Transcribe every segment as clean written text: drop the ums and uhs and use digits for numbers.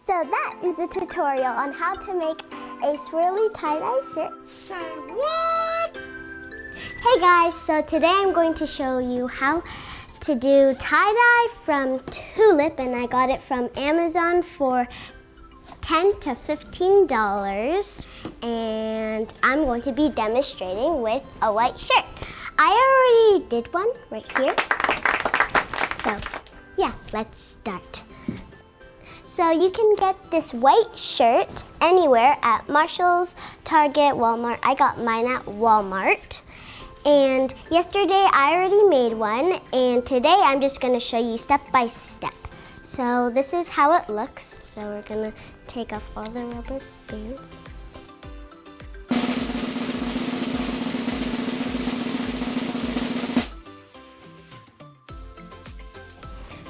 So that is a tutorial on how to make a swirly tie-dye shirt. Say what? Hey guys, so today I'm going to show you how to do tie-dye from Tulip, and I got it from Amazon for $10 to $15, and I'm going to be demonstrating with a white shirt. I already did one right here. So yeah, let's start. So you can get this white shirt anywhere at Marshall's, Target, Walmart. I got mine at Walmart. And yesterday I already made one, and today I'm just going to show you step by step. So this is how it looks. So we're going to take off all the rubber bands.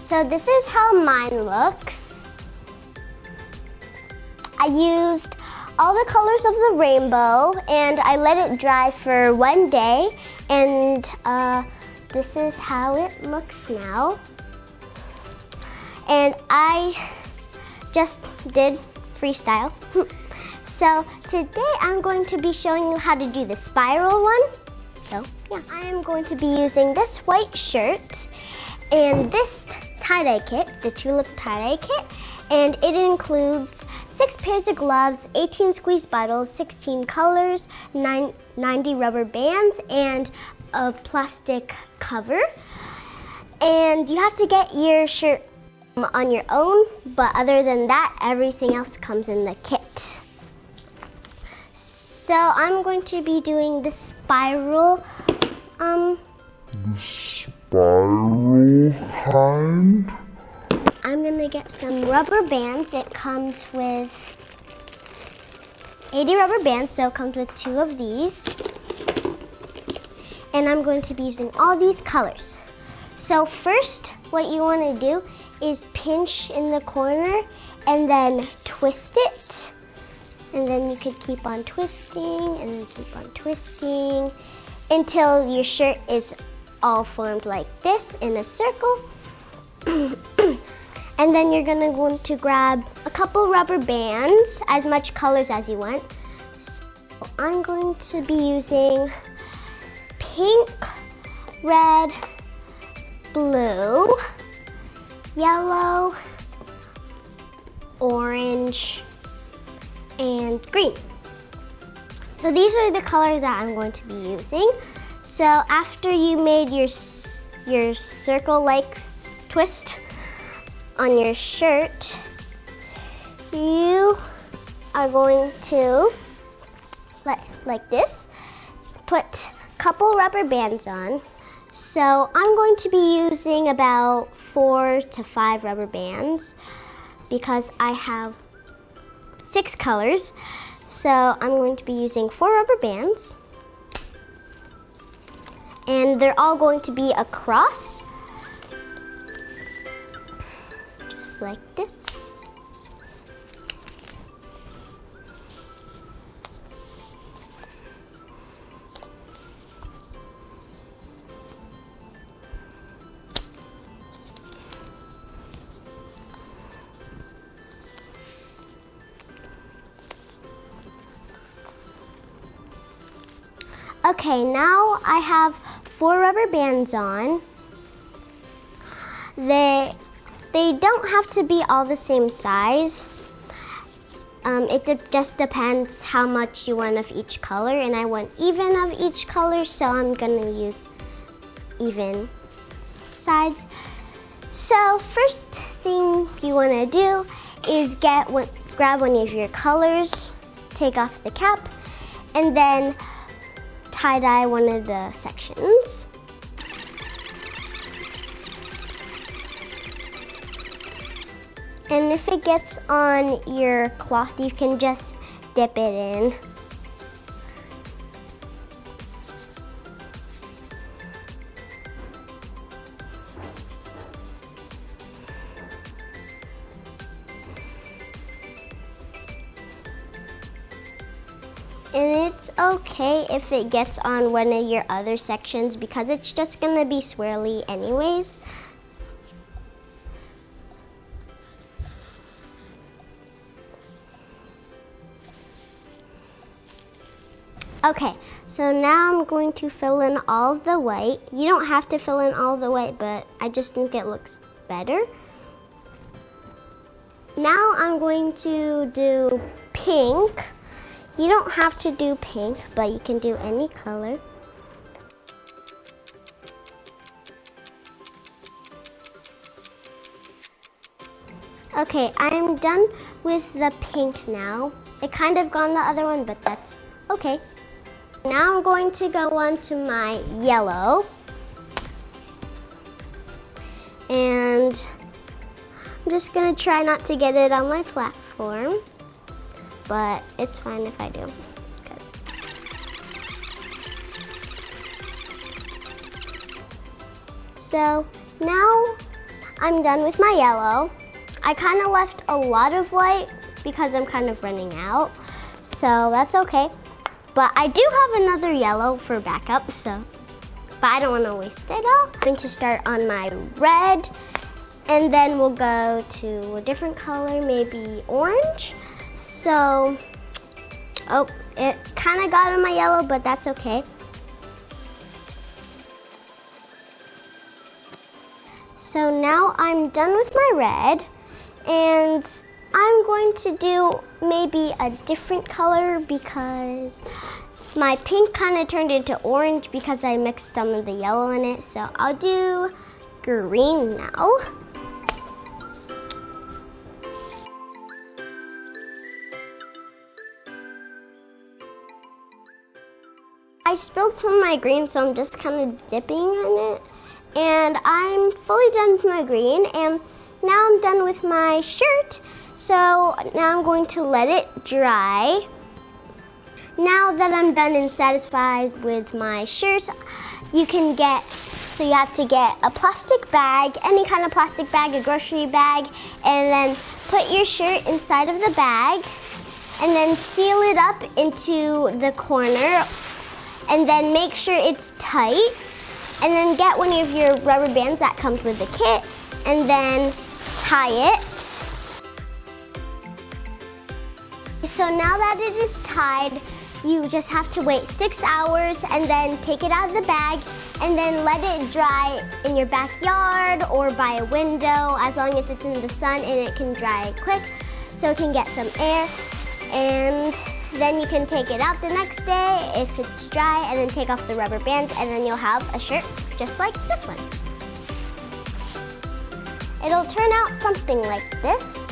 So this is how mine looks. I used all the colors of the rainbow, and I let it dry for one day, and this is how it looks now. And I just did freestyle. So today I'm going to be showing you how to do the spiral one. So yeah, I am going to be using this white shirt and this tie-dye kit, the Tulip tie-dye kit, and it includes 6 pairs of gloves, 18 squeeze bottles, 16 colors, 90 rubber bands, and a plastic cover. And you have to get your shirt on your own, but other than that, everything else comes in the kit. So I'm going to be doing the spiral kind. I'm gonna get some rubber bands. It comes with 80 rubber bands, so it comes with 2 of these. And I'm going to be using all these colors. So first, what you wanna do is pinch in the corner and then twist it. And then you can keep on twisting and keep on twisting until your shirt is all formed like this in a circle. And then you're gonna want to grab a couple rubber bands, as much colors as you want. So I'm going to be using pink, red, blue, yellow, orange, and green. So these are the colors that I'm going to be using. So after you made your circle-like twist on your shirt, you are going to, like this, put a couple rubber bands on. So I'm going to be using about 4 to 5 rubber bands because I have 6 colors. So I'm going to be using 4 rubber bands. And they're all going to be across, just like this. Okay, now I have 4 rubber bands on. They don't have to be all the same size. It just depends how much you want of each color, and I want even of each color, so I'm gonna use even sides. So first thing you wanna do is grab one of your colors, take off the cap, and then tie-dye one of the sections. And if it gets on your cloth, you can just dip it in. And it's okay if it gets on one of your other sections because it's just gonna be swirly anyways. Okay, so now I'm going to fill in all of the white. You don't have to fill in all the white, but I just think it looks better. Now I'm going to do pink. You don't have to do pink, but you can do any color. Okay, I'm done with the pink now. It kind of gone the other one, but that's okay. Now I'm going to go on to my yellow. And I'm just gonna try not to get it on my platform, but it's fine if I do. So now I'm done with my yellow. I kind of left a lot of white because I'm kind of running out, so that's okay. But I do have another yellow for backup, but I don't want to waste it all. I'm going to start on my red, and then we'll go to a different color, maybe orange. So, it kind of got on my yellow, but that's okay. So now I'm done with my red, and I'm going to do maybe a different color because my pink kind of turned into orange because I mixed some of the yellow in it. So I'll do green now. I spilled some of my green, so I'm just kind of dipping in it. And I'm fully done with my green, and now I'm done with my shirt. So now I'm going to let it dry. Now that I'm done and satisfied with my shirt, you have to get a plastic bag, any kind of plastic bag, a grocery bag, and then put your shirt inside of the bag, and then seal it up into the corner, and then make sure it's tight, and then get one of your rubber bands that comes with the kit, and then tie it. So now that it is tied, you just have to wait 6 hours and then take it out of the bag and then let it dry in your backyard or by a window, as long as it's in the sun and it can dry quick so it can get some air. And then you can take it out the next day if it's dry, and then take off the rubber bands, and then you'll have a shirt just like this one. It'll turn out something like this,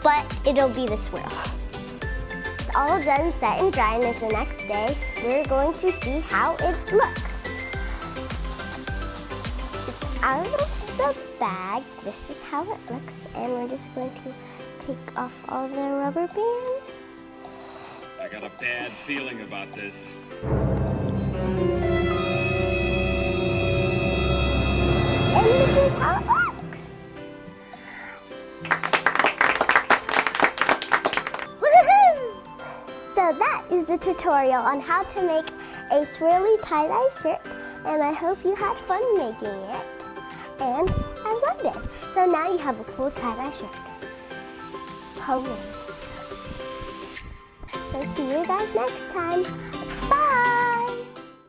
but it'll be the swirl. It's all done, set, and dry, and it's the next day. We're going to see how it looks. It's out of the bag. This is how it looks, and we're just going to take off all the rubber bands. I got a bad feeling about this. And this is how it looks. Woohoo! So that is the tutorial on how to make a swirly tie-dye shirt, and I hope you had fun making it, and I loved it. So now you have a cool tie-dye shirt. Homemade. So see you guys next time.